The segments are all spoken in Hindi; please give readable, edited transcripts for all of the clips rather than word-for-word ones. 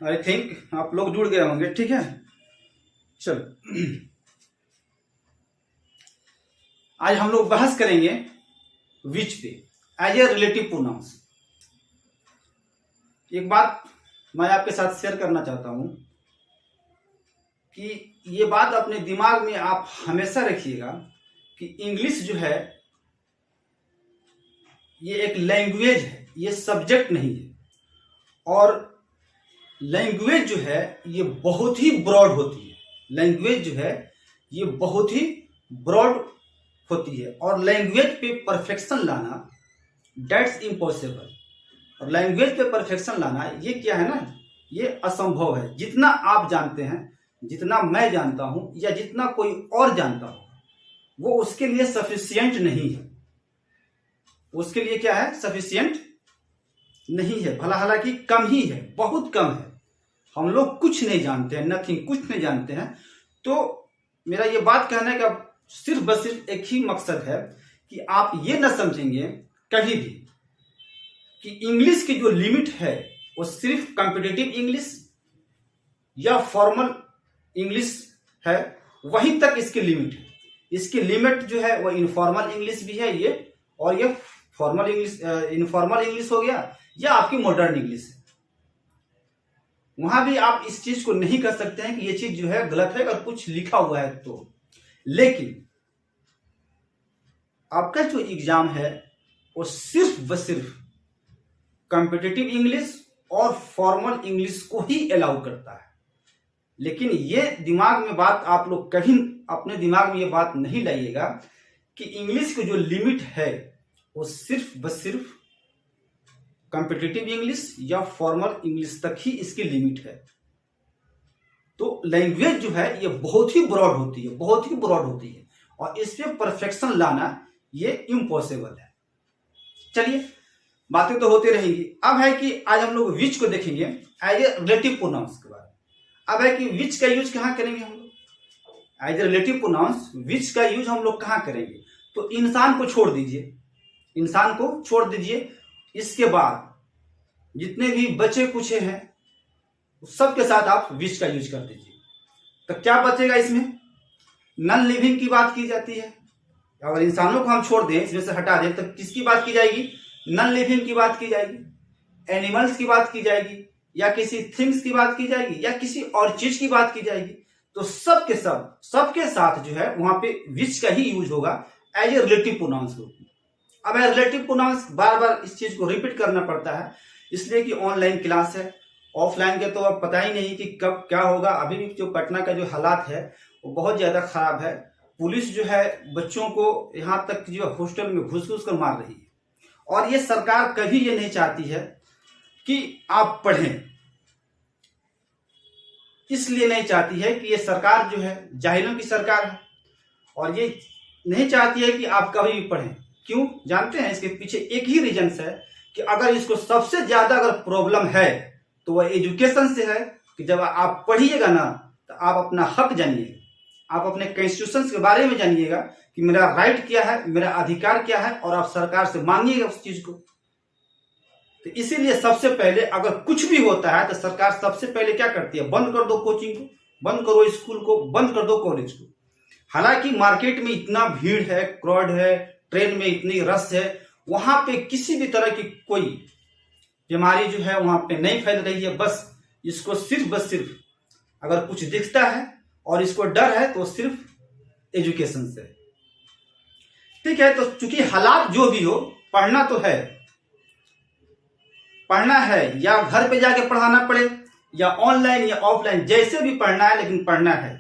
आई थिंक आप लोग जुड़ गए होंगे। ठीक है, चलो आज हम लोग बहस करेंगे विच पे एज ए रिलेटिव प्रोनाउंस। एक बात मैं आपके साथ शेयर करना चाहता हूं कि ये बात अपने दिमाग में आप हमेशा रखिएगा कि इंग्लिश जो है ये एक लैंग्वेज है, ये सब्जेक्ट नहीं है। और लैंग्वेज जो है ये बहुत ही ब्रॉड होती है। लैंग्वेज जो है ये बहुत ही ब्रॉड होती है और लैंग्वेज पे परफेक्शन लाना दैट्स इम्पॉसिबल। और लैंग्वेज पे परफेक्शन लाना ये क्या है ना, ये असंभव है। जितना आप जानते हैं, जितना मैं जानता हूं या जितना कोई और जानता हो, वो उसके लिए सफिशिएंट नहीं है। उसके लिए क्या है, सफिशिएंट नहीं है। भला हालांकि कम ही है, बहुत कम है। हम लोग कुछ नहीं जानते हैं, नथिंग, कुछ नहीं जानते हैं। तो मेरा ये बात कहने का सिर्फ बस सिर्फ एक ही मकसद है कि आप ये न समझेंगे कहीं भी कि इंग्लिश की जो लिमिट है वो सिर्फ कॉम्पिटिटिव इंग्लिश या फॉर्मल इंग्लिश है, वहीं तक इसकी लिमिट है। इसकी लिमिट जो है वो इनफॉर्मल इंग्लिश भी है ये, और ये फॉर्मल इंग्लिश, इनफॉर्मल इंग्लिश हो गया या आपकी मॉडर्न इंग्लिश है। वहां भी आप इस चीज को नहीं कर सकते हैं कि ये चीज जो है गलत है अगर कुछ लिखा हुआ है तो। लेकिन आपका जो एग्जाम है वो सिर्फ व सिर्फ कॉम्पिटिटिव इंग्लिश और फॉर्मल इंग्लिश को ही अलाउ करता है। लेकिन ये दिमाग में बात आप लोग कभी अपने दिमाग में ये बात नहीं लाइएगा कि इंग्लिश की जो लिमिट है वो सिर्फ व सिर्फ कॉम्पिटिटिव इंग्लिश या फॉर्मल इंग्लिश तक ही इसकी लिमिट है। तो लैंग्वेज जो है ये बहुत ही ब्रॉड होती है, बहुत ही ब्रॉड होती है, और इस पे परफेक्शन लाना ये इम्पॉसिबल है। चलिए, बातें तो होती रहेंगी। अब है कि आज हम लोग विच को देखेंगे एज ए रिलेटिव प्रोनाउंस के बारे में। अब है कि विच का यूज कहां करेंगे हम लोग, एज ए रिलेटिव प्रोनाउंस विच का यूज हम लोग कहां करेंगे। तो इंसान को छोड़ दीजिए, इंसान को छोड़ दीजिए। इसके बाद जितने भी बचे कुचे हैं सबके साथ आप विच का यूज कर दीजिए। तो क्या बचेगा इसमें, नॉन लिविंग की बात की जाती है। अगर इंसानों को हम छोड़ दें, इसमें से हटा दें, तो किसकी बात की जाएगी, नॉन लिविंग की बात की जाएगी, एनिमल्स की बात की जाएगी, या किसी थिंग्स की बात की जाएगी, या किसी और चीज की बात की जाएगी। तो सबके सबके साथ जो है वहां पे विच का ही यूज होगा एज ए रिलेटिव प्रोनाउंस को। अब रिलेटिव प्रोनाउंस बार बार इस चीज को रिपीट करना पड़ता है, इसलिए कि ऑनलाइन क्लास है। ऑफलाइन के तो अब पता ही नहीं कि कब क्या होगा। अभी भी जो पटना का जो हालात है वो बहुत ज्यादा खराब है। पुलिस जो है बच्चों को यहां तक जो हॉस्टल में घुस घुस कर मार रही है, और ये सरकार कभी ये नहीं चाहती है कि आप पढ़ें। इसलिए नहीं चाहती है कि ये सरकार जो है जाहिलों की सरकार है, और ये नहीं चाहती है कि आप कभी भी पढ़ें। क्यों जानते हैं, इसके पीछे एक ही रीजन है कि अगर इसको सबसे ज्यादा अगर प्रॉब्लम है तो वह एजुकेशन से है। कि जब आप पढ़िएगा ना तो आप अपना हक जानिएगा, आप अपने कॉन्स्टिट्यूशन के बारे में जानिएगा कि मेरा राइट क्या है, मेरा अधिकार क्या है, और आप सरकार से मांगिएगा उस चीज को। तो इसीलिए सबसे पहले अगर कुछ भी होता है तो सरकार सबसे पहले क्या करती है, बंद कर दो कोचिंग को, बंद करो स्कूल को, बंद कर दो कॉलेज को। हालांकि मार्केट में इतना भीड़ है, क्राउड है, ट्रेन में इतनी रश है, वहां पे किसी भी तरह की कोई बीमारी जो है वहां पे नहीं फैल रही है। बस इसको सिर्फ बस सिर्फ अगर कुछ दिखता है और इसको डर है तो सिर्फ एजुकेशन से। ठीक है, तो चूंकि हालात जो भी हो, पढ़ना तो है, पढ़ना है, या घर पे जाके पढ़ाना पड़े या ऑनलाइन या ऑफलाइन, जैसे भी पढ़ना है, लेकिन पढ़ना है।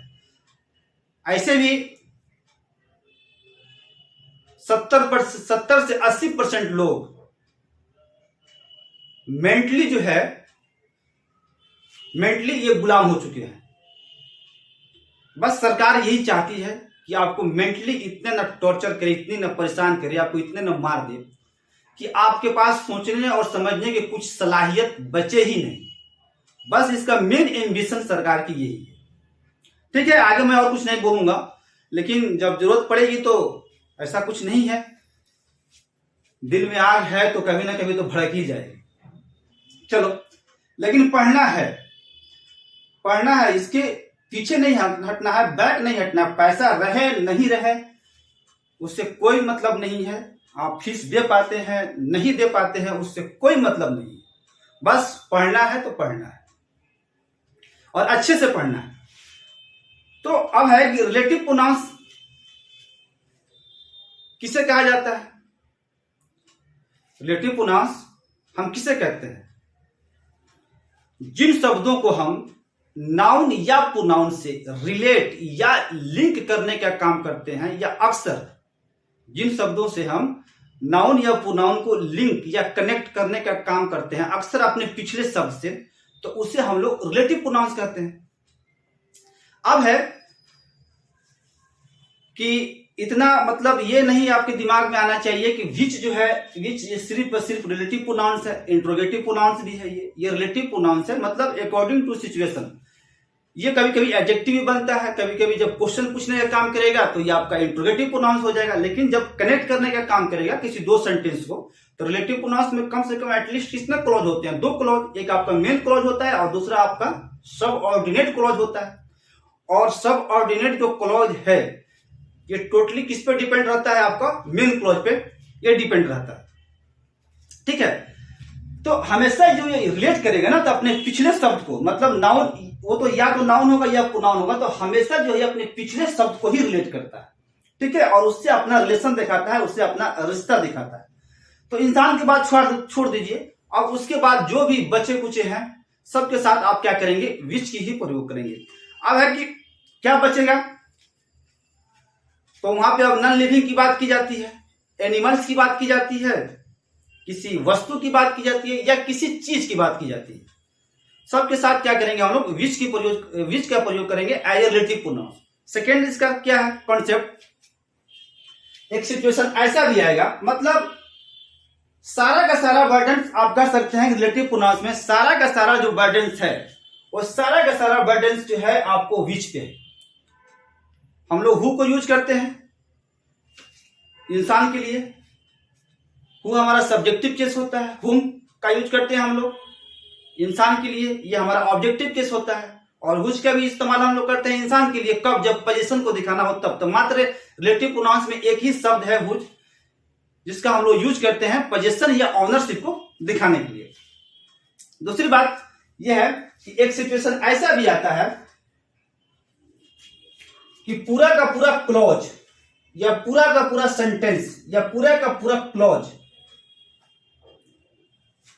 ऐसे भी 70 से 80% लोग मेंटली जो है, मेंटली ये गुलाम हो चुके हैं। बस सरकार यही चाहती है कि आपको मेंटली इतने न टॉर्चर करे, इतनी न परेशान करे, आपको इतने न मार दे कि आपके पास सोचने और समझने की कुछ सलाहियत बचे ही नहीं। बस इसका मेन एम्बिशन सरकार की यही है। ठीक है, आगे मैं और कुछ नहीं बोलूंगा, लेकिन जब जरूरत पड़ेगी तो ऐसा कुछ नहीं है, दिल में आग है तो कभी ना कभी तो भड़क ही जाएगी। चलो, लेकिन पढ़ना है, पढ़ना है, इसके पीछे नहीं हटना है, बैक नहीं हटना है। पैसा रहे नहीं रहे उससे कोई मतलब नहीं है। आप फीस दे पाते हैं नहीं दे पाते हैं उससे कोई मतलब नहीं है। बस पढ़ना है तो पढ़ना है और अच्छे से पढ़ना है। तो अब है कि रिलेटिव प्रोनाउंस किसे कहा जाता है? रिलेटिव प्रोनाउंस हम किसे कहते हैं? जिन शब्दों को हम नाउन या प्रोनाउन से रिलेट या लिंक करने का काम करते हैं, या अक्सर जिन शब्दों से हम नाउन या प्रोनाउन को लिंक या कनेक्ट करने का काम करते हैं अक्सर अपने पिछले शब्द से, तो उसे हम लोग रिलेटिव प्रोनाउंस कहते हैं। अब है कि इतना मतलब ये नहीं आपके दिमाग में आना चाहिए कि विच जो है, विच ये सिर्फ और सिर्फ रिलेटिव प्रोनाउंस है, इंट्रोगेटिव प्रोनाउंस भी है। ये रिलेटिव प्रोनाउंस है, मतलब अकॉर्डिंग टू सिचुएशन। ये कभी कभी एडजेक्टिव भी बनता है, कभी कभी जब क्वेश्चन पूछने का काम करेगा तो ये आपका इंट्रोगेटिव प्रोनाउंस हो जाएगा। लेकिन जब कनेक्ट करने का काम करेगा किसी दो सेंटेंस को, तो रिलेटिव प्रोनाउंस में कम से कम एटलीस्ट कितने क्लॉज होते हैं? 2 क्लॉज। एक आपका मेन क्लॉज होता है और दूसरा आपका सब ऑर्डिनेट क्लॉज होता है। और सब ऑर्डिनेट जो क्लॉज है ये टोटली किस पे डिपेंड रहता है? आपका मेन क्लॉज पे ये डिपेंड रहता है। ठीक है, तो हमेशा जो ये रिलेट करेगा ना, तो अपने पिछले शब्द को, मतलब नाउन, वो तो या तो नाउन होगा या प्रोनाउन होगा, तो हमेशा जो है अपने पिछले शब्द को ही रिलेट करता है। ठीक है, और उससे अपना रिलेशन दिखाता है, उससे अपना रिश्ता दिखाता है। तो इंसान की बात छोड़ दीजिए। अब उसके बाद जो भी बचे कुचे हैं सबके साथ आप क्या करेंगे? विच की ही प्रयोग करेंगे। अब है कि क्या बचेगा? तो वहां पे अब नॉन लिविंग की बात की जाती है, एनिमल्स की बात की जाती है, किसी वस्तु की बात की जाती है, या किसी चीज की बात की जाती है। सबके साथ क्या करेंगे हम लोग? विच का प्रयोग करेंगे as a relative pronoun. Second इसका क्या है कॉन्सेप्ट? एक सिचुएशन ऐसा भी आएगा, मतलब सारा का सारा बर्डन आप कह सकते हैं रिलेटिव प्रोनाउंस में सारा का सारा जो बर्डन है वो सारा का सारा बर्डन जो है आपको विच पे है। हम लोग हु को यूज करते हैं इंसान के लिए, हु हमारा सब्जेक्टिव केस होता है, हुम का यूज करते हैं हम लोग इंसान के लिए, ये हमारा ऑब्जेक्टिव केस होता है। और व्हिच का भी इस्तेमाल हम लोग करते हैं इंसान के लिए, कब? जब पोजीशन को दिखाना हो तब। तो मात्र रिलेटिव प्रोनाउंस में एक ही शब्द है व्हिच, जिसका हम लोग यूज करते हैं पोजीशन या ऑनरशिप को दिखाने के लिए। दूसरी बात यह है कि एक सिचुएशन ऐसा भी आता है कि पूरा का पूरा क्लॉज या पूरा का पूरा सेंटेंस या पूरा का पूरा क्लॉज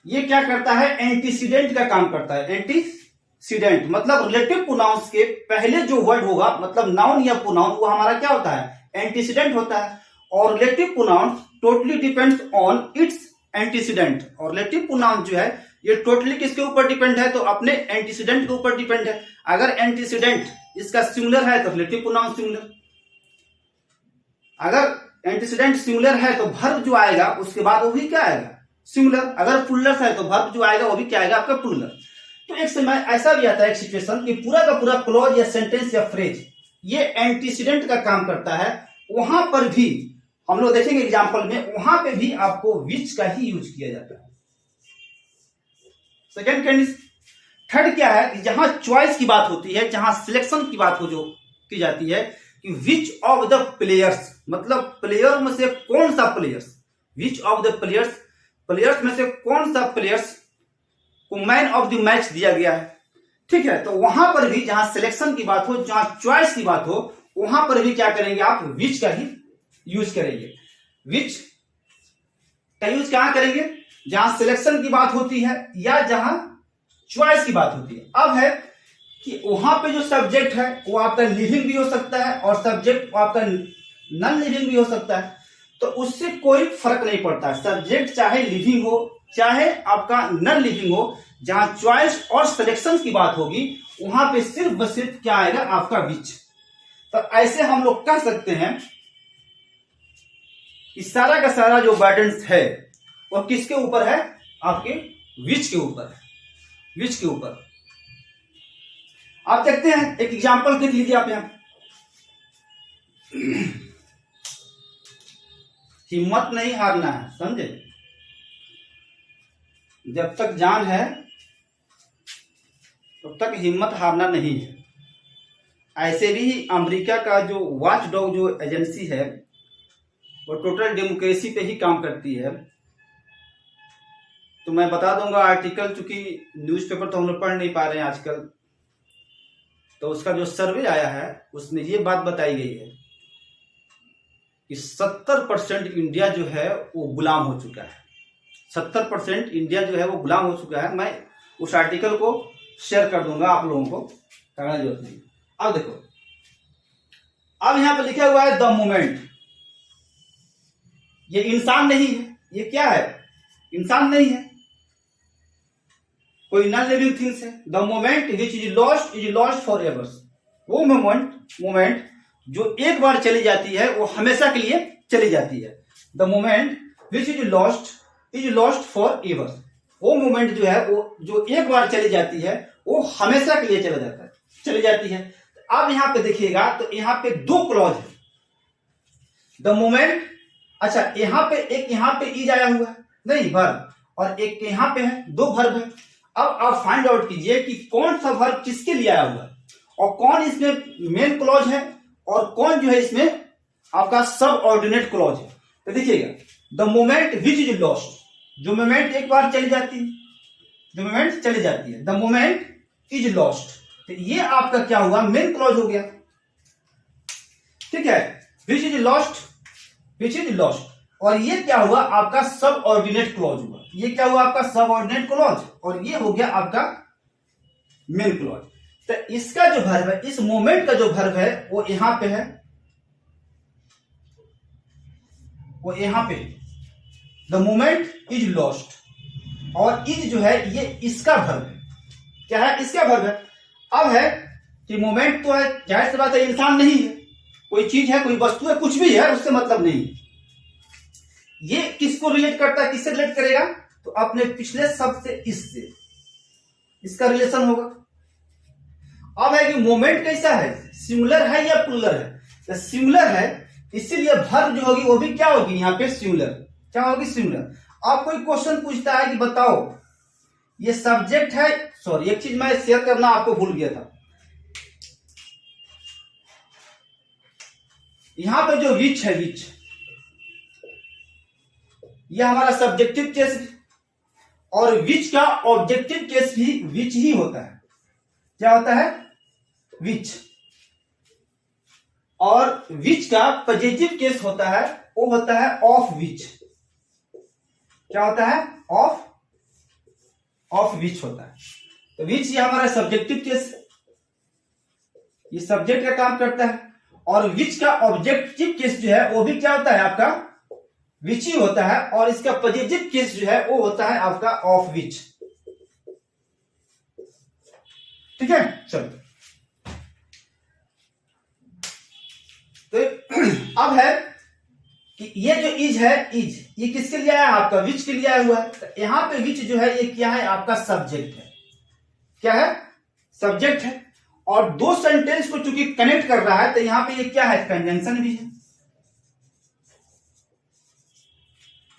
ये क्या करता है? एंटीसीडेंट का काम करता है। एंटीसीडेंट मतलब रिलेटिव प्रोनाउंस के पहले जो वर्ड होगा, मतलब नाउन या प्रोनाउन, वो हमारा क्या होता है? एंटीसीडेंट होता है। और relative pronouns totally depends on it's antecedent. और रिलेटिव प्रोनाउन जो है ये टोटली किसके ऊपर डिपेंड है? तो अपने एंटीसीडेंट के ऊपर डिपेंड है। अगर एंटीसीडेंट इसका सिंगुलर है तो रिलेटिव प्रोनाउन सिंगुलर, अगर एंटीसीडेंट सिंगुलर है तो वर्ब जो आएगा उसके बाद वो भी क्या आएगा? सिंगुलर। अगर प्लूरल है तो वर्ब जो आएगा वो भी क्या आएगा? आपका प्लूरल। तो एक समय ऐसा भी आता है एक सिचुएशन कि पूरा का पूरा क्लॉज या सेंटेंस या फ्रेज ये एंटीसीडेंट का काम करता है। वहां पर भी हम लोग देखेंगे एग्जांपल में, वहां पे भी आपको विच का ही यूज किया जाता है। Second condition. थर्ड क्या है कि जहां चॉइस की बात होती है, जहां सिलेक्शन की बात हो जो की जाती है कि विच ऑफ द प्लेयर्स, मतलब प्लेयर में से कौन सा players, which of the players, players में से कौन सा प्लेयर्स को मैन ऑफ द मैच दिया गया है। ठीक है, तो वहां पर भी जहां सिलेक्शन की बात हो, जहां चॉइस की बात हो, वहां पर भी क्या करेंगे आप? विच का ही यूज करेंगे। विच का यूज कहां करेंगे? जहां सिलेक्शन की बात होती है या जहां चॉइस की बात होती है। अब है कि वहां पे जो सब्जेक्ट है वो आपका लिविंग भी हो सकता है और सब्जेक्ट आपका नॉन लिविंग भी हो सकता है, तो उससे कोई फर्क नहीं पड़ता। सब्जेक्ट चाहे लिविंग हो चाहे आपका नॉन लिविंग हो, जहां चॉइस और सिलेक्शन की बात होगी वहां पे सिर्फ व सिर्फ क्या आएगा? आपका विच। तो ऐसे हम लोग कह सकते हैं कि सारा का सारा जो बर्डन है वो किसके ऊपर है? आपके विच के ऊपर है, विच के ऊपर। आप देखते हैं एक एग्जांपल देख लीजिए आप यहां। हिम्मत नहीं हारना है, समझे? जब तक जान है तब तक हिम्मत हारना नहीं है। ऐसे भी अमेरिका का जो वॉच डॉग जो एजेंसी है वो टोटल डेमोक्रेसी पे ही काम करती है। तो मैं बता दूंगा आर्टिकल, चूंकि न्यूज़पेपर तो हम लोग पढ़ नहीं पा रहे हैं आजकल, तो उसका जो सर्वे आया है उसमें ये बात बताई गई है कि 70% इंडिया जो है वो गुलाम हो चुका है। 70% इंडिया जो है वो गुलाम हो चुका है। मैं उस आर्टिकल को शेयर कर दूंगा आप लोगों को, करना जरूरत नहीं। अब देखो, अब यहां पर लिखा हुआ है द मोमेंट। ये इंसान नहीं है, ये क्या है? इंसान नहीं है, कोई नॉन लिविंग थिंग्स है। The moment which is lost for ever. वो मोमेंट जो एक बार चली जाती है वो हमेशा के लिए चली जाती है। The moment which is lost for ever. वो मोमेंट जो है वो जो एक बार चली जाती है वो हमेशा के लिए चली जाती है। अब यहां पे देखिएगा तो यहां पे दो क्लॉज है। द मोमेंट, अच्छा यहां पे इज आया हुआ है, नहीं वर्ब, और एक यहां पे है, दो वर्ब है। अब आप फाइंड आउट कीजिए कि कौन सा वर्ब किसके लिए आया हुआ है और कौन इसमें मेन क्लॉज है और कौन जो है इसमें आपका सब ऑर्डिनेट क्लॉज है। तो देखिएगा, the moment which is lost, जो मोमेंट एक बार चली जाती है, जो मोमेंट चली जाती है, द मोमेंट इज लॉस्ट। तो ये आपका क्या हुआ? मेन क्लॉज हो गया, ठीक है। विच इज लॉस्ट, और ये क्या हुआ? आपका सब ऑर्डिनेट क्लॉज हुआ। ये क्या हुआ? आपका सब ऑर्डिनेट क्लॉज, और ये हो गया आपका मेन क्लॉज। तो इसका जो वर्ब है, इस मोमेंट का जो वर्ब है वो यहां पे है, वो यहां पे द मोमेंट इज लॉस्ट, और इज जो है ये इसका वर्ब है। क्या है? इसका वर्ब है। अब है कि मोमेंट तो है, जाहिर सी बात है, इंसान नहीं है, कोई चीज है, कोई वस्तु है, कुछ भी है, उससे मतलब नहीं। ये किसको रिलेट करता है? किससे रिलेट करेगा? तो अपने पिछले शब्द से, इससे, इसका रिलेशन होगा। अब है कि मोमेंट कैसा है? सिंगुलर है या प्लूरल है? तो सिंगुलर है, इसीलिए वर्ब जो होगी वो भी क्या होगी? यहां पे सिंगुलर। क्या होगी? सिंगुलर। अब कोई क्वेश्चन पूछता है कि बताओ ये सब्जेक्ट है, सॉरी एक चीज मैं शेयर करना आपको भूल गया था। यहां पे जो विच है, विच, ये हमारा सब्जेक्टिव केस, और विच का ऑब्जेक्टिव केस भी विच ही होता है। क्या होता है? विच। और विच का पॉजिटिव केस होता है, वो होता है ऑफ विच। क्या होता है? ऑफ विच होता है। तो विच ये हमारा सब्जेक्टिव केस, ये सब्जेक्ट का काम करता है, और विच का ऑब्जेक्टिव केस जो है वो भी क्या होता है? आपका विच ही होता है, और इसका पॉजिटिव केस जो है वो होता है आपका ऑफ विच। ठीक है, चलो। तो अब है कि ये जो इज है, इज ये किसके लिए आया? आपका विच के लिए आया हुआ है। तो यहां पे विच जो है ये क्या है? आपका सब्जेक्ट है। क्या है? सब्जेक्ट है, और दो सेंटेंस को चूंकि कनेक्ट कर रहा है तो यहां पे ये क्या है? कंजंक्शन भी है।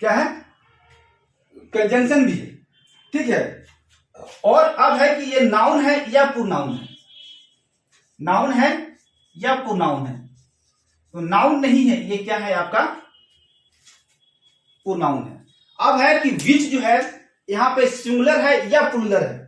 क्या है? कंजंक्शन भी है, ठीक है। और अब है कि ये नाउन है या प्रोनाउन है? नाउन है या प्रोनाउन है? तो नाउन नहीं है, ये क्या है? आपका प्रोनाउन है। अब है कि विच जो है यहां पे सिंगुलर है या प्लूरल है?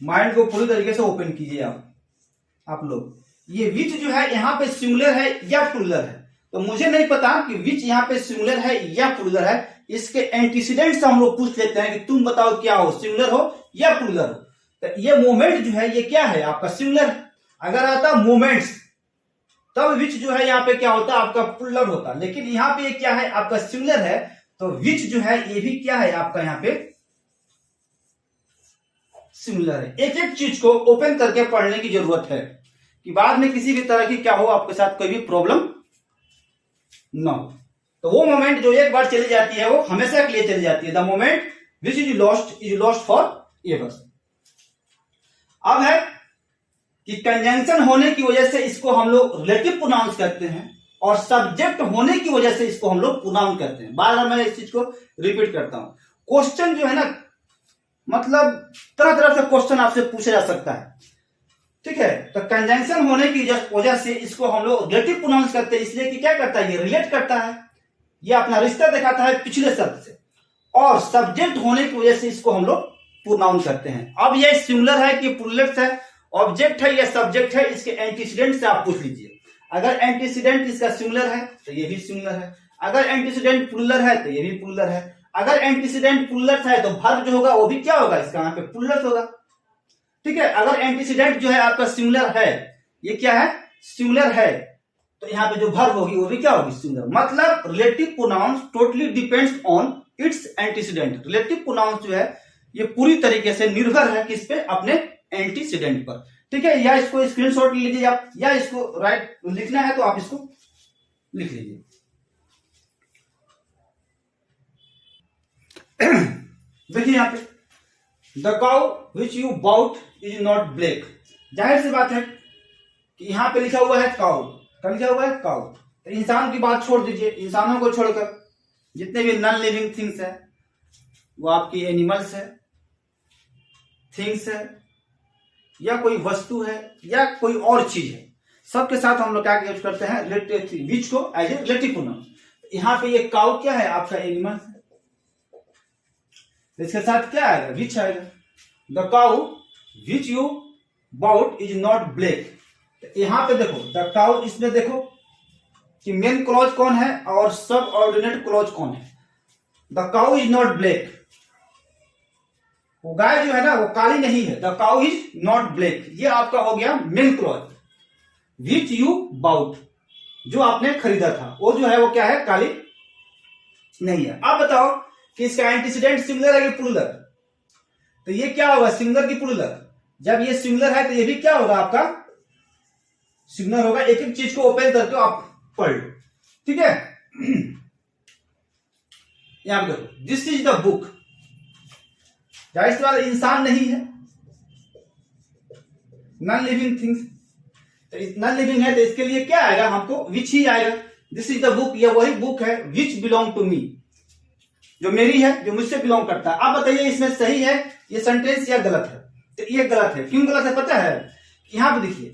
माइंड को पूरी तरीके से ओपन कीजिए आप लोग। ये विच जो है यहां पे सिंगुलर है या प्लूरल है? तो मुझे नहीं पता कि विच यहां पे सिंगुलर है या प्लूरल है। इसके एंटीसीडेंट से हम लोग पूछ लेते हैं कि तुम बताओ क्या हो, सिंगुलर हो या प्लूरल हो। तो ये मोमेंट जो है ये क्या है? आपका सिंगुलर है। अगर आता मोमेंट्स तब विच जो है यहाँ पे क्या होता है? आपका प्लूरल होता। लेकिन यहाँ पे ये क्या है? आपका सिंगुलर है, तो विच जो है ये भी क्या है? आपका यहाँ पे सिंगुलर है। एक एक चीज को ओपन करके पढ़ने की जरूरत है कि बाद में किसी भी तरह की क्या हो, आपके साथ कोई भी प्रॉब्लम ना हो। तो वो मोमेंट जो एक बार चली जाती है वो हमेशा के लिए चली जाती है। The moment which is lost for ever. अब है कि कंजंक्शन होने की वजह से इसको हम लोग रिलेटिव प्रोनाउंस करते हैं, और सब्जेक्ट होने की वजह से इसको हम लोग प्रोनाउन करते हैं। बार बार मैं इस चीज को रिपीट करता हूं। क्वेश्चन जो है ना, मतलब तरह तरह से क्वेश्चन आपसे पूछा जा सकता है, ठीक है। तो कंजंक्शन होने की वजह से इसको हम लोग रिलेटिव प्रोनाउंस करते हैं, इसलिए कि क्या करता है, ये रिलेट करता है, ये अपना रिश्ता दिखाता है पिछले शब्द से। और सब्जेक्ट होने की वजह से इसको हम लोग प्रोनाउन करते हैं। अब ये सिंगुलर है कि प्लूरल है, ऑब्जेक्ट है या सब्जेक्ट है, इसके एंटीसीडेंट से आप पूछ लीजिए। अगर एंटीसीडेंट इसका सिंगुलर है तो ये भी सिंगुलर है, अगर एंटीसीडेंट प्लूरल है तो ये भी प्लूरल है। अगर एंटीसीडेंट प्लूरल है तो वर्ब जो होगा वो भी क्या होगा, इसका यहाँ पे प्लूरल होगा, ठीक है। अगर एंटीसीडेंट जो है आपका सिंगुलर है, ये क्या है, सिंगुलर है, तो यहाँ पे जो वर्ब होगी वो भी क्या होगी, सिंगुलर। मतलब relative pronouns totally depends on it's antecedent. Relative pronouns जो है ये पूरी तरीके से निर्भर है किस पे, अपने एंटीसीडेंट पर, ठीक है। या इसको स्क्रीनशॉट लीजिए आप, या इसको राइट लिखना है तो आप इसको लिख लीजिए। देखिए यहाँ पे, the cow which you bought is not black. जाहिर सी बात है कि यहाँ पे लिखा हुआ है काउ, क्या लिखा हुआ है, काउ। तो इंसान की बात छोड़ दीजिए, इंसानों को छोड़कर जितने भी नॉन लिविंग थिंग्स है, वो आपकी एनिमल्स है, थिंग्स है, या कोई वस्तु है, या कोई और चीज है, सबके साथ हम लोग क्या यूज करते हैं, रिलेटिव विच को एज ए रिलेटिव प्रोनाउन। यहाँ पे ये काउ क्या है, आपका एनिमल है, इसके साथ क्या आएगा, विच आएगा। The cow which you bought is not black. यहां पे देखो द काउ, इसमें देखो कि मेन क्लॉज कौन है और सब ऑर्डिनेट क्लॉज कौन है। The cow is not black, वो गाय जो है ना वो काली नहीं है। The cow is not black, ये आपका हो गया main clause. Which you bought, जो आपने खरीदा था, वो जो है वो क्या है, काली नहीं है। आप बताओ कि इसका एंटीसीडेंट सिंगुलर है कि प्लूरल, तो ये क्या होगा, सिंगुलर की प्लूरल। जब ये सिंगुलर है तो ये भी क्या होगा, आपका सिंगुलर होगा। एक एक चीज को ओपन करके आप पढ़ लो, ठीक है। यहां पे देखो, दिस इज द बुक, जाहिर सी बात इंसान नहीं है, नॉन लिविंग थिंग्स, तो नॉन लिविंग है तो इसके लिए क्या आएगा, हमको विच ही आएगा। दिस इज द बुक, ये वही बुक है विच बिलोंग टू मी, जो मेरी है, जो मुझसे बिलोंग करता है। आप बताइए इसमें सही है ये सेंटेंस या गलत है। तो ये गलत है, क्यों गलत है पता है, यहां पे देखिए,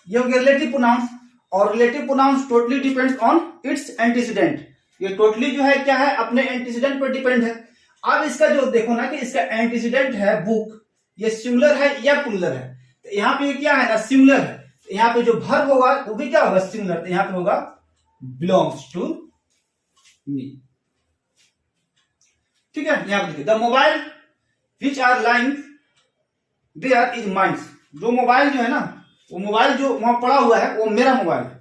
ये हो गया रिलेटिव प्रोनाउंस, और relative pronouns totally depends on it's antecedent. ये टोटली जो है क्या है, अपने एंटीसीडेंट पर डिपेंड है। अब इसका जो देखो ना कि इसका एंटीसीडेंट है बुक, ये सिंगुलर है या प्लूरल है। तो यहाँ पे क्या है ना, सिंगुलर है, तो यहाँ पे जो वर्ब होगा वो भी क्या होगा, सिंगुलर। तो यहाँ पे होगा बिलोंग्स टू मी, ठीक है। यहां पे देखिए, the mobile which are lying there is mines. जो मोबाइल जो है ना, वो मोबाइल जो वहां पड़ा हुआ है वो मेरा मोबाइल है,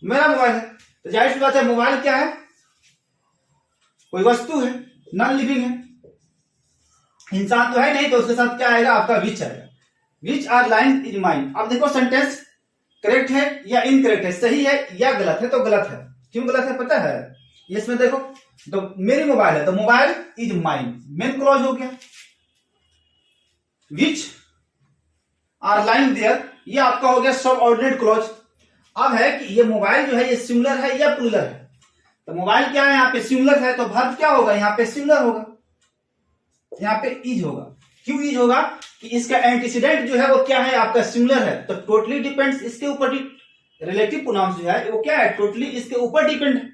मेरा मोबाइल है। तो जाहिर सी बात है मोबाइल क्या है, कोई वस्तु है, नॉन लिविंग है, इंसान तो है नहीं, तो उसके साथ क्या आएगा, आपका विच आएगा। Which are lying is mine. अब देखो सेंटेंस करेक्ट है या इनकरेक्ट है, सही है या गलत है। तो गलत है, क्यों गलत है पता है, इसमें देखो, तो मेरी मोबाइल है तो mobile is mine, main clause हो गया। विच आर लाइंग देयर, ये आपका हो गया सब ऑर्डिनेट क्लॉज। अब है कि ये मोबाइल जो है ये सिंगुलर है या प्लूरल है। तो मोबाइल क्या है, यहाँ पे सिंगुलर है, तो वर्ब क्या होगा, यहाँ पे सिंगुलर होगा, यहाँ पे इज होगा। क्यों इज होगा, कि इसका एंटीसीडेंट जो है वो क्या है, आपका सिंगुलर है, तो टोटली डिपेंड्स इसके ऊपर। रिलेटिव प्रोनाउंस जो है वो क्या है, टोटली इसके ऊपर डिपेंड है,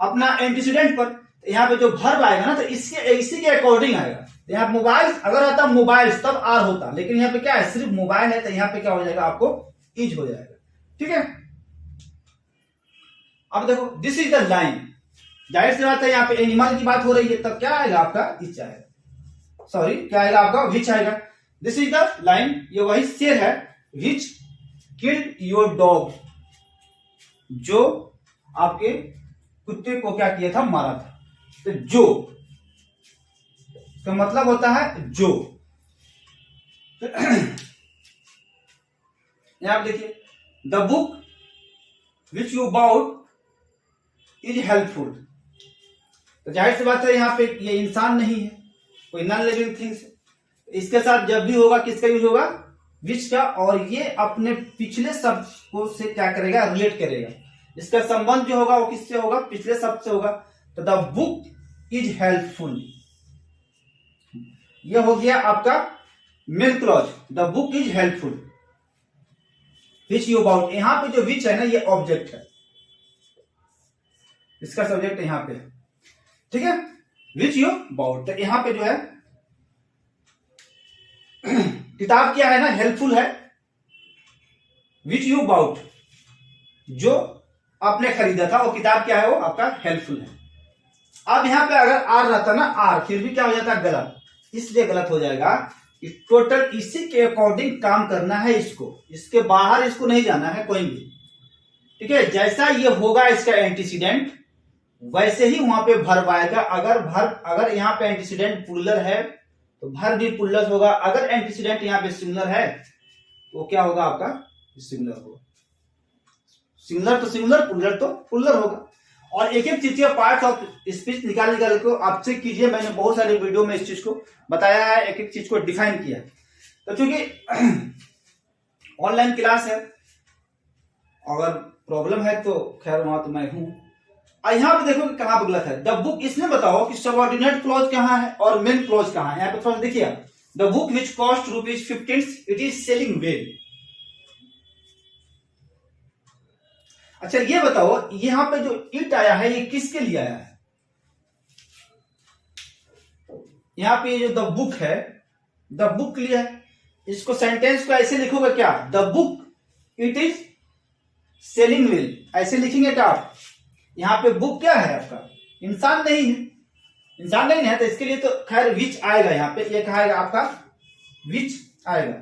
अपना एंटीसीडेंट पर। यहाँ पे जो वर्ब आएगा ना, तो इसके इसी के अकॉर्डिंग आएगा। यहाँ मोबाइल अगर आता मोबाइल तब आर होता, लेकिन यहाँ पे क्या है, सिर्फ मोबाइल है, तो यहाँ पे क्या हो जाएगा, आपको इज हो जाएगा, ठीक है। अब देखो, दिस इज द लाइन, जाहिर सी बात है यहाँ पे एनिमल की बात हो रही है, तब क्या आएगा, आपका इज आएगा, सॉरी क्या आएगा, आपका विच आएगा। दिस इज द लाइन, ये वही शेर है, विच किल्ड योर डॉग, जो आपके कुत्ते को क्या किया था, मारा था। तो जो का मतलब होता है जो। यहां पे देखिए, the book which you bought is helpful. तो जाहिर सी बात है यहाँ पे ये इंसान नहीं है, कोई नॉन लिविंग थिंग्स है। इसके साथ जब भी होगा किसका यूज होगा, विच का, और ये अपने पिछले शब्द को से क्या करेगा, रिलेट करेगा। इसका संबंध जो होगा वो किससे होगा, पिछले शब्द से होगा। तो द बुक इज हेल्पफुल, यह हो गया आपका main clause, the book is helpful. Which you about, यहां पे जो विच है ना ये ऑब्जेक्ट है, इसका सब्जेक्ट यहां पे, ठीक है, विच यू अबाउट। तो यहां पे जो है किताब क्या है ना, हेल्पफुल है। विच यू अबाउट, जो आपने खरीदा था वो किताब क्या है, वो आपका हेल्पफुल है। अब यहां पे अगर आर रहता ना, आर, फिर भी क्या हो जाता गलत, इसलिए गलत हो जाएगा कि टोटल इसी के अकॉर्डिंग काम करना है इसको, इसके बाहर इसको नहीं जाना है कोई भी, ठीक है। जैसा ये होगा इसका एंटीसीडेंट, वैसे ही वहां पे भर्ब आएगा। अगर यहाँ पे एंटीसीडेंट पुलर है तो भर्ब भी पुलर होगा, अगर एंटीसीडेंट यहाँ पे सिंगुलर है तो क्या होगा आपका सिंगुलर होगा। सिंगुलर तो सिंगुलर, पुलर तो पुलर होगा। और एक एक चीज के पार्ट ऑफ स्पीच निकाल को आपसे कीजिए, मैंने बहुत सारे वीडियो में इस चीज को बताया है, एक एक चीज को डिफाइन किया। तो चूंकि ऑनलाइन क्लास है, अगर प्रॉब्लम है तो खैर वहां तो मैं हूं। यहां पे देखो कि कहां पे गलत है, द बुक, इसमें बताओ कि सबऑर्डिनेट क्लॉज कहां है और मेन क्लॉज कहां है। यहाँ पे थोड़ा देखिए, the book which cost ₹15 it is selling well. अच्छा ये बताओ, यहां पे जो इट आया है ये किसके लिए आया है। यहां पे जो द बुक है, द बुक के लिए है। इसको सेंटेंस को ऐसे लिखोगे क्या, the book it is selling well, ऐसे लिखेंगे क्या आप। यहां पे बुक क्या है आपका, इंसान नहीं है, इंसान नहीं है, तो इसके लिए तो खैर विच आएगा। यहाँ पे ये कहा आपका विच आएगा।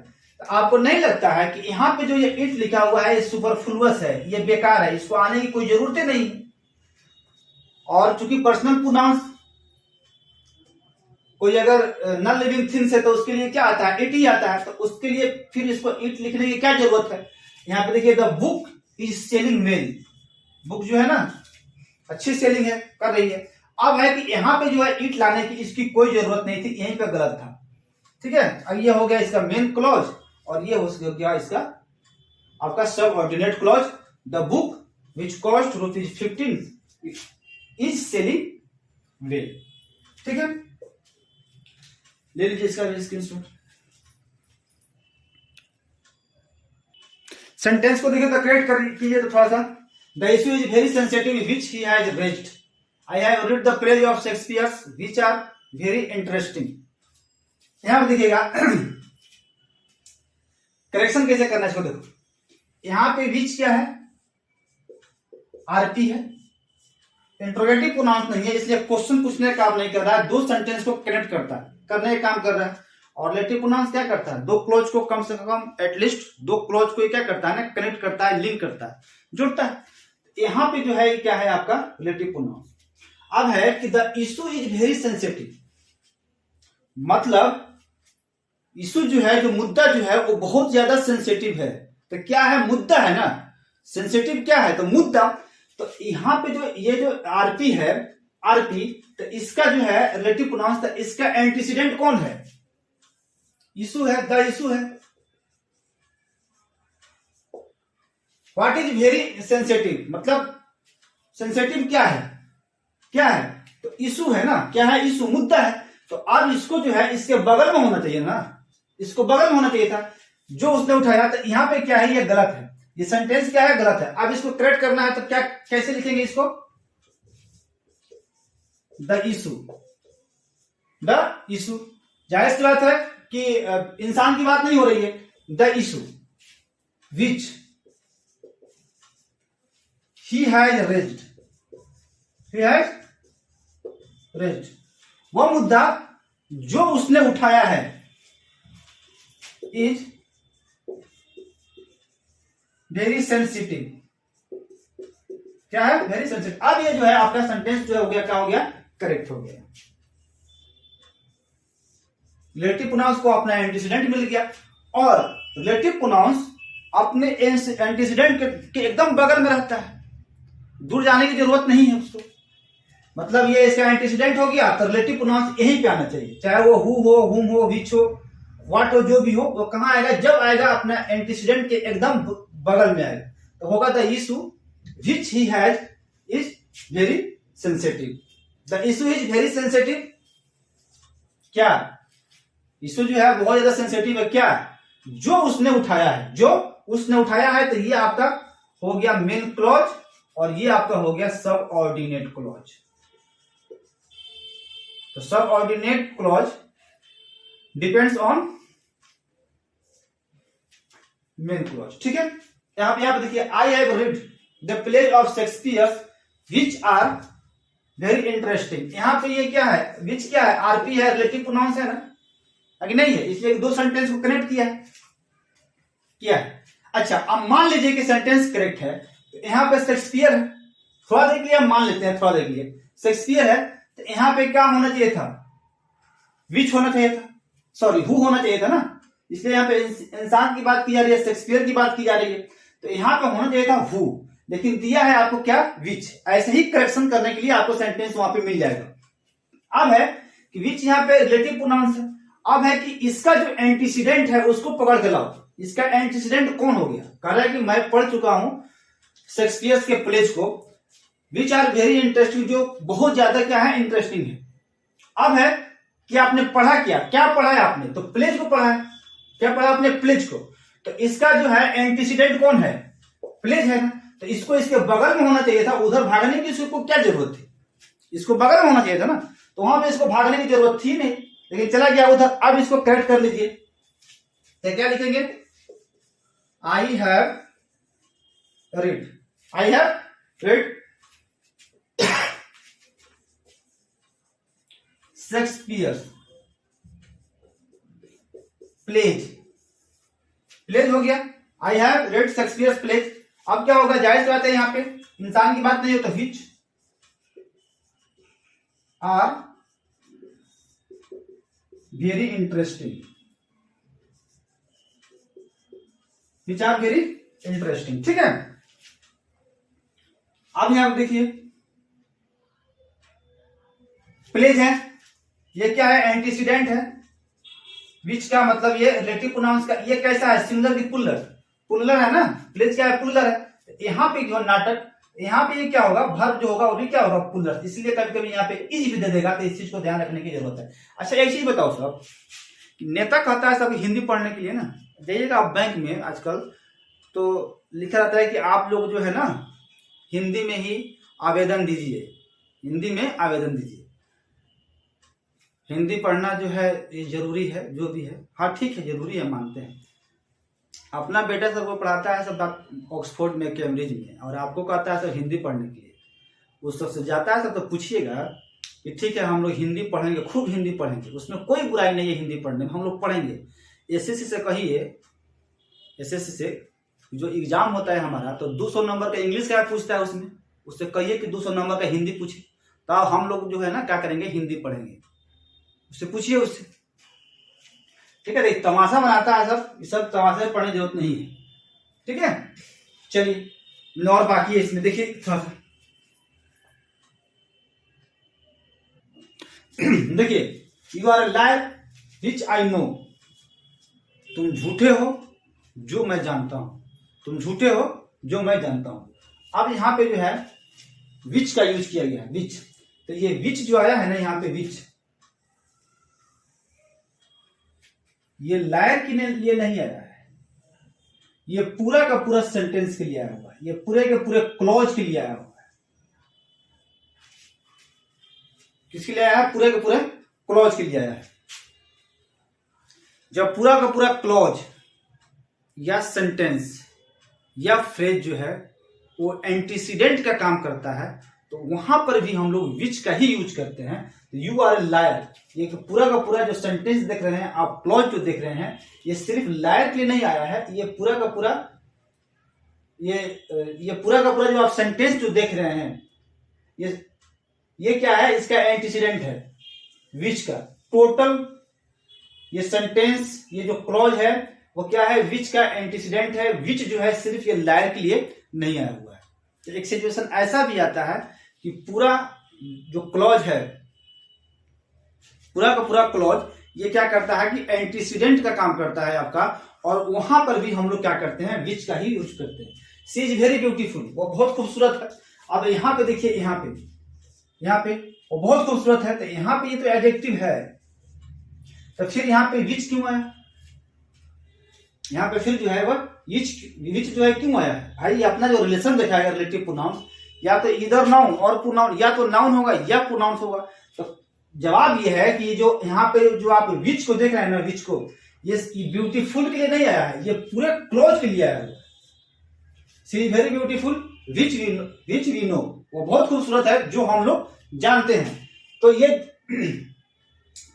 तो आपको नहीं लगता है कि यहाँ पे जो ये इट लिखा हुआ है ये सुपरफ्लुअस है, ये बेकार है, इसको आने की कोई जरूरत ही नहीं है। और चूंकि पर्सनल प्रोनाउंस कोई अगर नॉन लिविंग थिंग्स है तो उसके लिए क्या आता है, इट ही आता है। तो उसके लिए फिर इसको इट लिखने की क्या जरूरत है। यहाँ पे देखिए, the book is selling well, book जो है ना अच्छी सेलिंग है, कर रही है। अब है कि यहाँ पे जो है इट लाने की इसकी कोई जरूरत नहीं थी, यहीं पे गलत था, ठीक है। अब ये हो गया इसका मेन क्लॉज और ये हो गया इसका आपका सब ordinate clause. The book which cost ₹15 is selling well, ठीक है। ले लीजिए इसका स्क्रीनशॉट। सेंटेंस को देखिए तो करेक्ट कीजिए तो थोड़ा सा। The issue is very sensitive which he has raised. I have read the plays of Shakespeare which are very interesting. यहां पर देखिएगा करेक्शन कैसे करना है इसको देखो। यहां पे विच क्या है, आरपी है, इंट्रोगेटिव प्रोनाउंस नहीं है, इसलिए क्वेश्चन पूछने का काम नहीं कर रहा है, दो सेंटेंस को कनेक्ट करता है, करने का काम कर रहा है। और रिलेटिव प्रोनाउंस क्या करता है, दो क्लोज को कम से कम एटलीस्ट दो क्लोज को क्या करता है ना, कनेक्ट करता है, लिंक करता है, जुड़ता है। यहां पे जो है क्या है आपका रिलेटिव प्रोनाउंस। अब है कि the issue is very sensitive, मतलब इशू जो है, जो मुद्दा जो है वो बहुत ज्यादा सेंसिटिव है। तो क्या है, मुद्दा है ना, सेंसिटिव क्या है तो मुद्दा। तो यहां पे जो ये जो आरपी है, आरपी, तो इसका जो है रिलेटिव प्रोनाउंस, तो इसका एंटीसीडेंट कौन है, इशू है, द इशू है। व्हाट इज वेरी सेंसिटिव, मतलब सेंसिटिव क्या है, क्या है तो इशू है ना, क्या है इशू, मुद्दा है। तो अब इसको जो है इसके बगल में होना चाहिए ना, इसको बगल में होना चाहिए था जो उसने उठाया। तो यहां पे क्या है, ये गलत है, ये सेंटेंस क्या है, गलत है। अब इसको करेक्ट करना है तो क्या, कैसे लिखेंगे इसको, द इशू, द इशू। जाहिर सी बात है कि इंसान की बात नहीं हो रही है, the issue which he has raised, he has raised, वह मुद्दा जो उसने उठाया है, इज वेरी सेंसिटिव, क्या है, वेरी सेंसिटिव। अब ये जो है आपका सेंटेंस जो हो गया, क्या हो गया, करेक्ट हो गया। रिलेटिव प्रोनाउंस को अपना एंटीसीडेंट मिल गया और रिलेटिव प्रोनाउंस अपने एंटीसीडेंट के एकदम बगल में रहता है, दूर जाने की जरूरत नहीं है उसको। मतलब ये इसका एंटीसीडेंट हो गया तो रिलेटिव प्रोनाउंस यहीं पे आना चाहिए, चाहे वो हु हो, हुम हो, विच हो, व्हाट हो, जो भी हो, वो कहां आएगा, जब आएगा अपना एंटीसीडेंट के एकदम बगल में आएगा। तो होगा the issue which he has is very sensitive. The issue is very sensitive. क्या इशू जो है बहुत ज्यादा सेंसिटिव है? क्या जो उसने उठाया है, जो उसने उठाया है, तो ये आपका हो गया मेन क्लॉज और ये आपका हो गया सब ऑर्डिनेट क्लॉज। तो subordinate clause depends on main clause. ठीक है, यहां पे देखिए, I have read the play of Shakespeare which are very interesting. यहां पे ये क्या है, विच क्या है, आरपी है, रिलेटिव प्रोनाउंस है ना, अगर नहीं है, इसलिए दो सेंटेंस को कनेक्ट किया है। अच्छा, अब मान लीजिए कि सेंटेंस करेक्ट है, तो यहां पे शेक्सपियर है, थोड़ा देर के लिए हम मान लेते हैं, थोड़ा देर के लिए शेक्सपियर है, तो यहां पे क्या होना चाहिए था, विच होना चाहिए था, सॉरी हु होना चाहिए था ना, इसलिए यहां पे इंसान की बात की जा रही है, शेक्सपियर की बात की जा रही है, तो यहां पे होना चाहिए था हु, लेकिन दिया है आपको क्या, विच। ऐसे ही करेक्शन करने के लिए आपको सेंटेंस वहां पे मिल जाएगा। अब है कि विच यहां पे रिलेटिव प्रोनाउंस है, अब है कि इसका जो एंटीसीडेंट है उसको पकड़ के लाओ। इसका एंटीसीडेंट कौन हो गया, कह रहा है कि मैं पढ़ चुका हूं शेक्सपियर के प्लेज को, विच आर वेरी इंटरेस्टिंग, जो बहुत ज्यादा क्या है, इंटरेस्टिंग है। अब है कि आपने पढ़ा क्या पढ़ा है आपने, तो प्लेज को पढ़ा है, क्या पढ़ा आपने, प्लेज को। तो इसका जो है एंटीसीडेंट कौन है, प्लेज है ना, तो इसको इसके बगल में होना चाहिए था, उधर भागने की इसको क्या जरूरत थी, इसको बगल में होना चाहिए था ना, तो वहां पे इसको भागने की जरूरत थी नहीं, लेकिन चला गया उधर। अब इसको करेक्ट कर लीजिए, तो क्या लिखेंगे, I have read Shakespeare plays हो गया, I have read Shakespeare plays. अब क्या होगा, जाहिर सी बात है यहां पे इंसान की बात नहीं हो, तो which are very interesting, which are very interesting. ठीक है, अब यहां पे देखिए प्लेज है, ये क्या है, एंटीसीडेंट है, विच का मतलब ये रिलेटिव प्रोनाउंस का, ये कैसा है, सिंगुलर की पुल्लर है ना, प्लेज क्या है, पुल्लर है। यहाँ पे जो नाटक, यहाँ पे ये क्या होगा, वर्ब जो होगा वो भी क्या होगा, पुल्लर, इसलिए कभी कभी यहाँ पे इज भी दे देगा, तो इस चीज को ध्यान रखने की जरूरत है। अच्छा, एक चीज बताओ सब, नेता कहता है सब हिंदी पढ़ने के लिए ना, जाइएगा आप बैंक में आजकल तो लिखा रहता है कि आप लोग जो है ना हिंदी में ही आवेदन दीजिए, हिंदी में आवेदन दीजिए। हिंदी पढ़ना जो है ये जरूरी है, जो भी है, हाँ ठीक है, जरूरी है, मानते हैं। अपना बेटा सबको पढ़ाता है सब ऑक्सफोर्ड में, कैम्ब्रिज में, और आपको कहता है सब हिंदी पढ़ने के लिए, उस सबसे जाता है सब, तो पूछिएगा कि ठीक है हम लोग हिंदी पढ़ेंगे, खूब हिंदी पढ़ेंगे, उसमें कोई बुराई नहीं है, हिंदी पढ़ने में हम लोग पढ़ेंगे। एसएससी से कहिए, एसएससी से जो एग्जाम होता है हमारा, तो 200 नंबर का इंग्लिश क्या पूछता है उसमें, उससे कहिए कि 200 नंबर का हिंदी पूछे, तो हम लोग जो है ना क्या करेंगे, हिंदी पढ़ेंगे, उससे पूछिए उससे। ठीक है, तमाशा बनाता है सब, सब तमाशा पढ़ने की जरूरत नहीं है। ठीक है, चलिए और बाकी है इसमें, देखिए थोड़ा सा देखिए, you are liar which I know, तुम झूठे हो जो मैं जानता हूं, तुम झूठे हो जो मैं जानता हूं। अब यहां पे जो है विच का यूज किया गया है, विच, तो ये विच जो आया है ना यहाँ पे, विच ये लायर के लिए नहीं आया है, ये पूरा का पूरा सेंटेंस के लिए आया हुआ है, ये पूरे के पूरे क्लॉज के लिए आया हुआ है। किसके लिए आया है, पूरे के पूरे क्लॉज के लिए आया है। जब पूरा का पूरा क्लॉज या सेंटेंस या फ्रेज जो है वो एंटीसीडेंट का काम करता है, तो वहां पर भी हम लोग विच का ही यूज करते हैं। तो यू आर ए लायर, ये पूरा का पूरा जो सेंटेंस देख रहे हैं आप, क्लॉज जो देख रहे हैं, ये सिर्फ लायर के लिए नहीं आया है, ये पूरा का पूरा ये पूरा का पूरा जो आप सेंटेंस जो देख रहे हैं, ये क्या है, इसका एंटीसीडेंट है विच का। टोटल ये सेंटेंस, ये जो क्लॉज है वो क्या है, विच का एंटीसीडेंट है। विच जो है सिर्फ ये लायर के लिए नहीं आया हुआ है। तो एक सिचुएशन ऐसा भी आता है कि पूरा जो क्लॉज है, पूरा का पूरा क्लॉज ये क्या करता है कि एंटीसीडेंट का काम करता है आपका, और वहां पर भी हम लोग क्या करते हैं, विच का ही यूज करते हैं। शी इज वेरी ब्यूटीफुल, वो बहुत खूबसूरत है। अब यहाँ पे देखिए, यहाँ पे वो बहुत खूबसूरत है, तो यहाँ पे ये तो एडजेक्टिव है, तो फिर यहाँ पे विच क्यों आया? यहाँ पे फिर जो है वो विच जो है क्यों आया? भाई अपना जो रिलेशन दिखाएगा रिलेटिव प्रोनाउंस, या तो इधर नाउन और प्रोनाउन, या तो नाउन होगा या प्रोनाउंस होगा। तो जवाब ये है कि जो यहाँ पे जो आप विच को देख रहे हैं ना, विच को, ये ब्यूटीफुल के लिए नहीं आया है, ये पूरे क्लोज के लिए आया है। She is very beautiful which we know, वो बहुत खूबसूरत है जो हम लोग जानते हैं। तो ये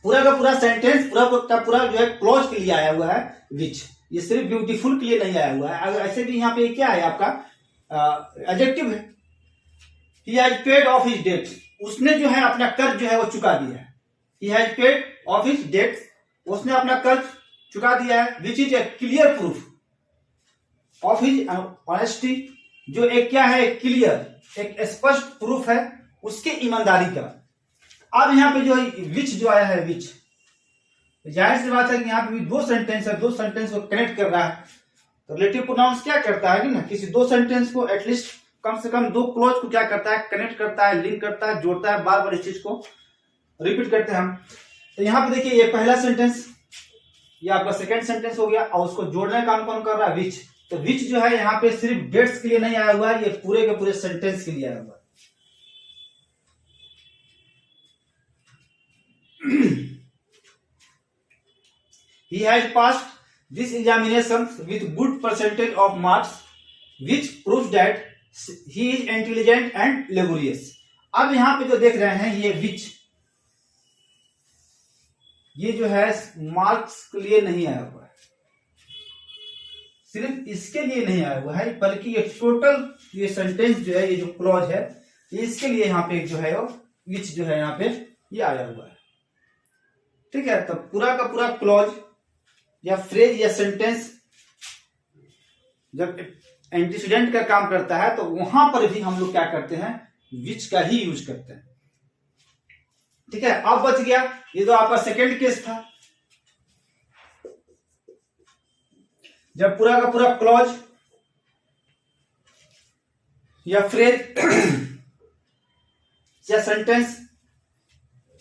पूरा का पूरा सेंटेंस पूरा का पूरा जो है क्लोज के लिए आया हुआ है विच, ये सिर्फ ब्यूटीफुल के लिए नहीं आया हुआ है। अगर ऐसे भी यहाँ पे क्या है आपका एडजेक्टिव है। He has paid off his debts, उसने जो है अपना कर्ज जो है वो चुका दिया है। He has paid off his debts, उसने अपना कर्ज चुका दिया है। Which is a clear proof of his honesty, जो एक क्या है, क्लियर, एक स्पष्ट प्रूफ है उसके ईमानदारी का। अब यहाँ पे जो विच जो आया है, विच, जाहिर सी बात है कि यहाँ पे भी दो सेंटेंस है, दो सेंटेंस को कनेक्ट कर रहा है। तो रिलेटिव प्रोनाउंस क्या करता है कि ना, किसी दो सेंटेंस को एटलीस्ट कम से कम दो क्लोज को क्या करता है, कनेक्ट करता है, लिंक करता है, जोड़ता है, बार बार इस चीज को रिपीट करते हैं हम। तो यहाँ पे देखिए, ये पहला सेंटेंस, ये आपका सेकंड सेंटेंस हो गया, और उसको जोड़ने का काम कौन कर रहा है, विच। तो विच जो है यहाँ पे सिर्फ डेट्स के लिए नहीं आया हुआ है, ये पूरे के पूरे सेंटेंस के लिए आया हुआ है। He has passed this examination with good percentage of marks, which proves that he is intelligent and laborious. अब यहाँ पे जो देख रहे हैं ये विच, ये जो है मार्क्स के लिए नहीं आया हुआ है, सिर्फ इसके लिए नहीं आया हुआ है, बल्कि ये टोटल ये सेंटेंस जो है, ये जो क्लॉज है, ये इसके लिए यहाँ पे जो है विच जो है यहाँ पे ये आया हुआ है। ठीक है, तो पूरा का पूरा क्लॉज या फ्रेज या सेंटेंस जब एंटीसीडेंट का काम करता है तो वहां पर भी हम लोग क्या करते हैं, विच का ही यूज करते हैं। ठीक है, अब बच गया ये तो आपका सेकंड केस था, जब पूरा का पूरा क्लॉज या फ्रेज या सेंटेंस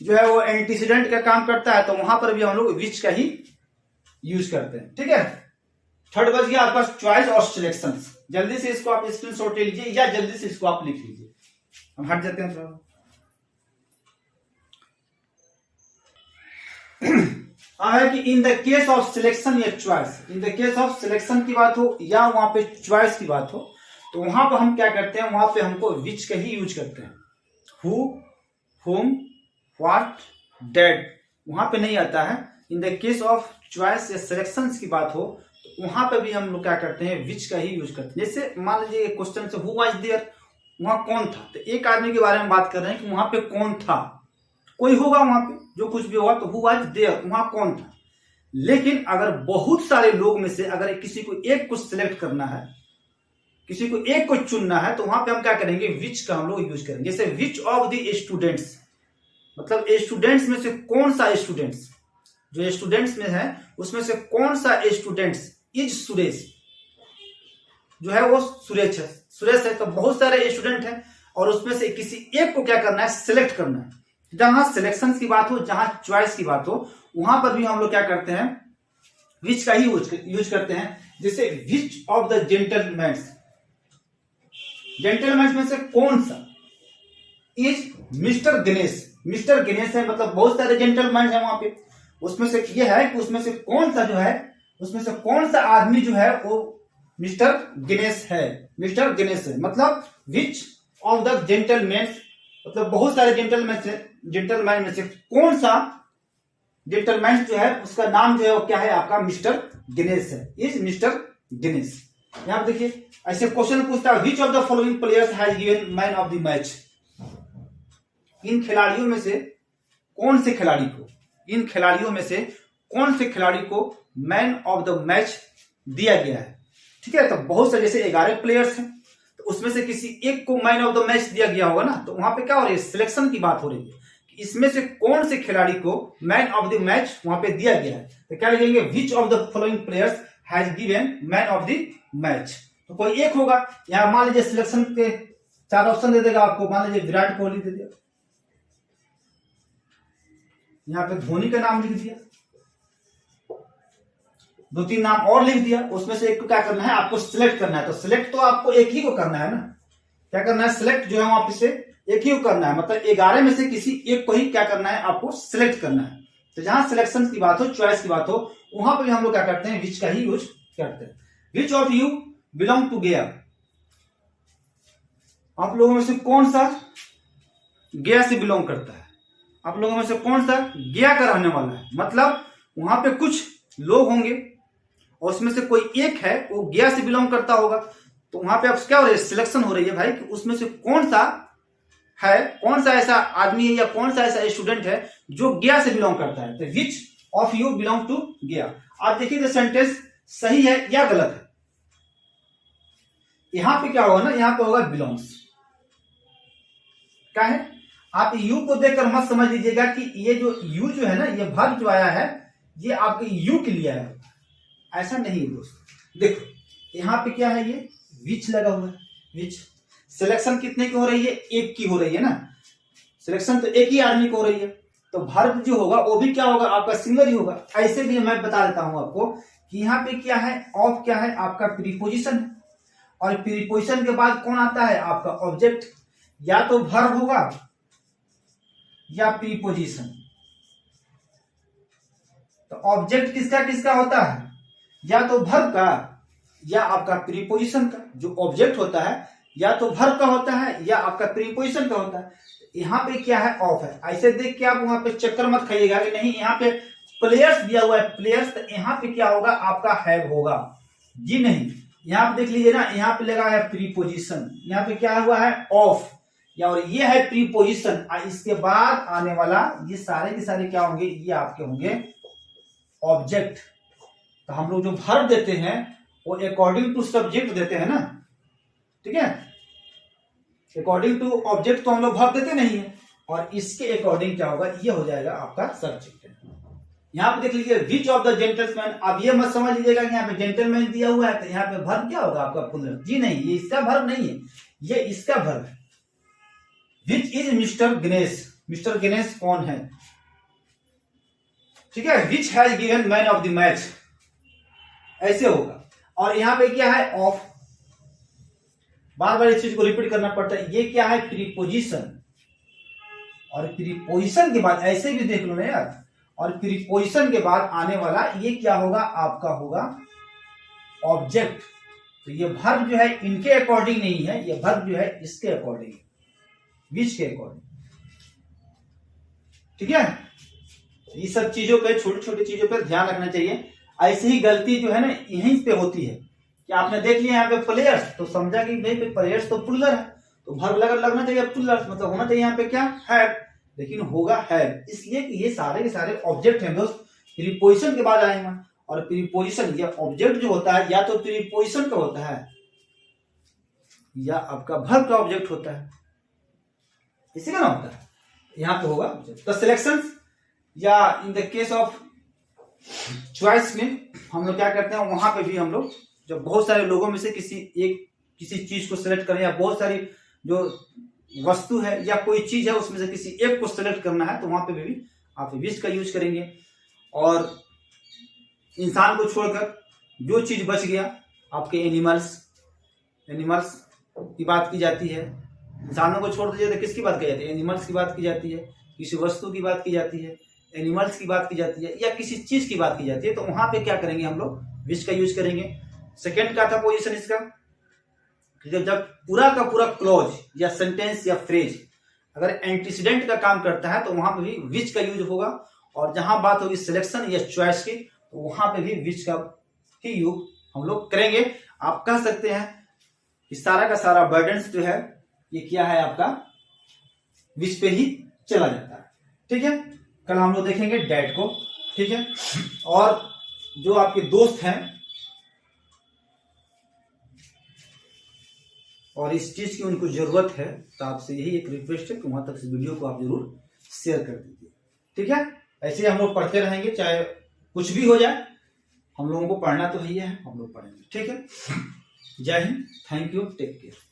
जो है वो एंटीसीडेंट का काम करता है, तो वहां पर भी हम लोग विच का ही यूज करते हैं। ठीक है, थर्ड बच गया आपका चॉइस और सिलेक्शन। जल्दी से इसको आप स्क्रीनशॉट ले लीजिए या जल्दी से इसको आप लिख लीजिए, हम हट जाते हैं थोड़ा। है कि in the case of selection या choice, in the case of selection की बात हो या वहां पे चॉइस की बात हो, तो वहां पर हम क्या करते हैं, वहां पे हमको विच का ही यूज करते हैं। हु, हुम, व्हाट, डेड वहां पे नहीं आता है। इन द केस ऑफ चॉइस या सिलेक्शन की बात हो तो वहां पे भी हम लोग क्या करते हैं, विच का ही यूज करते हैं। जैसे मान लीजिए क्वेश्चन से हु वाज देयर, वहां कौन था, तो एक आदमी के बारे में बात कर रहे हैं कि वहां पे कौन था, कोई होगा वहां पे जो कुछ भी होगा, तो हु वाज देयर वहां कौन था। लेकिन अगर बहुत सारे लोग में से अगर किसी को एक को सिलेक्ट करना है, किसी को एक को चुनना है, तो वहां पे हम क्या करेंगे, विच का हम लोग यूज करेंगे। जैसे विच ऑफ द स्टूडेंट्स, मतलब स्टूडेंट्स में से कौन सा स्टूडेंट्स, जो स्टूडेंट्स में है उसमें से कौन सा स्टूडेंट्स इज सुरेश, जो है वो सुरेश है। तो बहुत सारे स्टूडेंट हैं और उसमें से किसी एक को क्या करना है, सिलेक्ट करना है। जहां सिलेक्शन की बात हो, जहां चॉइस की बात हो, वहां पर भी हम लोग क्या करते हैं, विच का ही यूज करते हैं। जैसे विच ऑफ द जेंटलमैन्स, जेंटलमैन में से कौन सा is mister Ganesh, mister Ganesh है, मतलब बहुत सारे जेंटलमैन है वहां पे, उसमें से ये है कि उसमें से कौन सा जो है, उसमें से कौन सा आदमी जो है वो मिस्टर गणेश है, मिस्टर गणेश है। मतलब विच ऑफ द जेंटलमैन, मतलब बहुत सारे जेंटलमैन में से कौन सा जेंटलमैन जो है उसका नाम जो है वो क्या है, आपका मिस्टर गणेश है, इज मिस्टर गणेश। यहां पर देखिए ऐसे क्वेश्चन पूछता है, which of the following players has given man of the match, इन खिलाड़ियों में से कौन से खिलाड़ी को, इन खिलाड़ियों में से कौन से खिलाड़ी को मैन ऑफ द मैच दिया गया है। ठीक है, तो बहुत से जैसे 11 प्लेयर्स हैं, तो उसमें से किसी एक को मैन ऑफ द मैच दिया गया होगा ना, तो वहां पे क्या हो रही है, सिलेक्शन की बात हो रही है कि इसमें से कौन से खिलाड़ी को मैन ऑफ द मैच वहां पे दिया गया है। तो क्या लिखेंगे, विच of the following players has given man of the match. तो कोई एक होगा। यहाँ मान लीजिए सिलेक्शन के 4 ऑप्शन दे देगा आपको, मान लीजिए विराट कोहली दे दिया, यहाँ पे धोनी का नाम लिख दिया, 2-3 नाम और लिख दिया, उसमें से एक को क्या करना है आपको सिलेक्ट करना है। तो सिलेक्ट तो आपको एक ही को करना है ना, क्या करना है सिलेक्ट जो है वहां पे से एक ही को करना है, मतलब 11 में से किसी एक को ही क्या करना है आपको सिलेक्ट करना है। तो जहां सिलेक्शन की बात हो, चॉइस की बात हो, वहां पर हम लोग क्या करते हैं विच का ही यूज करते हैं। Which of you belong to Gaya, आप लोगों में से कौन सा गया से बिलोंग करता है, आप लोगों में से कौन सा गया का रहने वाला है। मतलब वहां पे कुछ लोग होंगे और उसमें से कोई एक है वो गया से बिलोंग करता होगा, तो वहां पे आप क्या हो रही है सिलेक्शन हो रही है भाई कि उसमें से कौन सा है, कौन सा ऐसा आदमी है या कौन सा ऐसा स्टूडेंट है जो गया से बिलोंग करता है। तो which of you belong to Gaya. आप देखिए सेंटेंस सही है या गलत है। यहां पे क्या होगा ना, यहां पे होगा बिलोंग्स, क्या है, आप यू को देखकर मत समझ लीजिएगा कि ये जो यू जो है ना, ये वर्ब जो आया है ये आपके यू के लिए आया है, ऐसा नहीं है दोस्तों। देखो यहां पे क्या है, ये विच लगा हुआ है, विच। सिलेक्शन कितने की हो रही है, एक की हो रही है ना, सिलेक्शन तो एक ही आदमी को हो रही है, तो वर्ब जो होगा वो भी क्या होगा आपका सिंगल ही होगा। ऐसे भी मैं बता देता हूं आपको कि यहाँ पे क्या है, ऑफ क्या है आपका प्रीपोजिशन है, और प्रीपोजिशन के बाद कौन आता है आपका ऑब्जेक्ट, या तो वर्ब होगा या प्रीपोजिशन। तो ऑब्जेक्ट किसका किसका होता है, या तो वर्ब का या आपका प्रीपोजिशन का। जो ऑब्जेक्ट होता है या तो वर्ब का होता है या आपका प्रीपोजिशन का होता है। यहाँ पे क्या है ऑफ है, ऐसे देख के आप वहां पे चक्कर मत खाइएगा कि नहीं यहाँ पे प्लेयर्स दिया हुआ है प्लेयर्स, तो यहाँ पे क्या होगा आपका हैव होगा, जी नहीं। यहाँ पे देख लीजिए ना, यहाँ पे लगा है प्रीपोजिशन, यहाँ पे क्या हुआ है ऑफ, या और ये है प्रीपोजिशन, इसके बाद आने वाला ये सारे के सारे क्या होंगे, ये आपके होंगे ऑब्जेक्ट। तो हम लोग जो वर्ब देते हैं वो अकॉर्डिंग टू सब्जेक्ट देते हैं ना, ठीक है, अकॉर्डिंग टू ऑब्जेक्ट तो हम लोग वर्ब देते नहीं है, और इसके अकॉर्डिंग क्या होगा, ये हो जाएगा आपका सब्जेक्ट। यहाँ पे देख लीजिए विच ऑफ द जेंटलमैन, अब ये मत समझ लीजिएगा कि यहाँ पे जेंटलमैन दिया हुआ है तो यहाँ पे वर्ब क्या होगा आपका पुल्लर, जी नहीं, ये इसका वर्ब नहीं है, ये इसका वर्ब है। Which is mister Ganesh, mister Ganesh कौन है, ठीक है। Which has given man of the match, ऐसे होगा। और यहां पे क्या है ऑफ, बार बार इस चीज को रिपीट करना पड़ता है, ये क्या है प्रीपोजिशन, और प्रीपोजिशन के बाद ऐसे भी देख लो ना यार, और प्रीपोजिशन के बाद आने वाला ये क्या होगा आपका होगा ऑब्जेक्ट। तो ये वर्ब जो है इनके अकॉर्डिंग नहीं है, ये वर्ब जो है इसके अकॉर्डिंग, विच के अकॉर्डिंग, ठीक है। ये सब चीजों पे, छोटी छोटी चीजों पे ध्यान रखना चाहिए। ऐसे ही गलती जो है ना यहीं पे होती है कि आपने देख लिया यहाँ पे प्लेयर्स, तो समझा कि भाई प्लेयर्स तो पुल्लर है, तो वर्ब लगना चाहिए पुल्लर, मतलब होना चाहिए यहाँ पे क्या है, लेकिन होगा है, इसलिए कि ये सारे के सारे ऑब्जेक्ट हैं दोस्त, प्रीपोजिशन के बाद आएगा। और प्रीपोजिशन या ऑब्जेक्ट जो होता है या तो प्रीपोजिशन का होता है या आपका वर्ब का ऑब्जेक्ट होता है, इसी का ना होता है, यहाँ पे होगा तो सिलेक्शन या इन द केस ऑफ चॉइस में हम लोग क्या करते हैं, वहां पे भी हम लोग जब बहुत सारे लोगों में से किसी चीज को सिलेक्ट करें, या बहुत सारी जो वस्तु है या कोई चीज है उसमें से किसी एक को सिलेक्ट करना है, तो वहां पे भी आप विच का यूज करेंगे। और इंसान को छोड़कर जो चीज बच गया आपके एनिमल्स की बात की जाती है, इंसानों को छोड़ दीजिए तो किसकी बात की जाती है, एनिमल्स की बात की जाती है, किसी वस्तु की बात की जाती है, एनिमल्स की बात की जाती है, या किसी चीज की बात की जाती है, तो वहां पे क्या करेंगे हम लोग विच का यूज करेंगे। सेकेंड का था पोजीशन इसका, जब पूरा का पूरा क्लॉज या सेंटेंस या फ्रेज अगर एंटीसीडेंट का काम करता है तो वहां पे भी विच का यूज होगा, और जहां बात होगी सिलेक्शन या चॉइस की तो वहां पे भी विच का ही यूज हम लोग करेंगे। आप कह सकते हैं कि सारा का सारा बर्डन्स जो है ये क्या है आपका विच पे ही चला जाता है, ठीक है। कल हम लोग देखेंगे डैट को, ठीक है। और जो आपके दोस्त हैं और इस चीज की उनको जरूरत है तो आपसे यही एक रिक्वेस्ट है कि वहां तक इस वीडियो को आप जरूर शेयर कर दीजिए, ठीक है। ऐसे हम लोग पढ़ते रहेंगे, चाहे कुछ भी हो जाए, हम लोगों को पढ़ना तो ही है, हम लोग पढ़ेंगे, ठीक है। जय Hind, thank you, take care.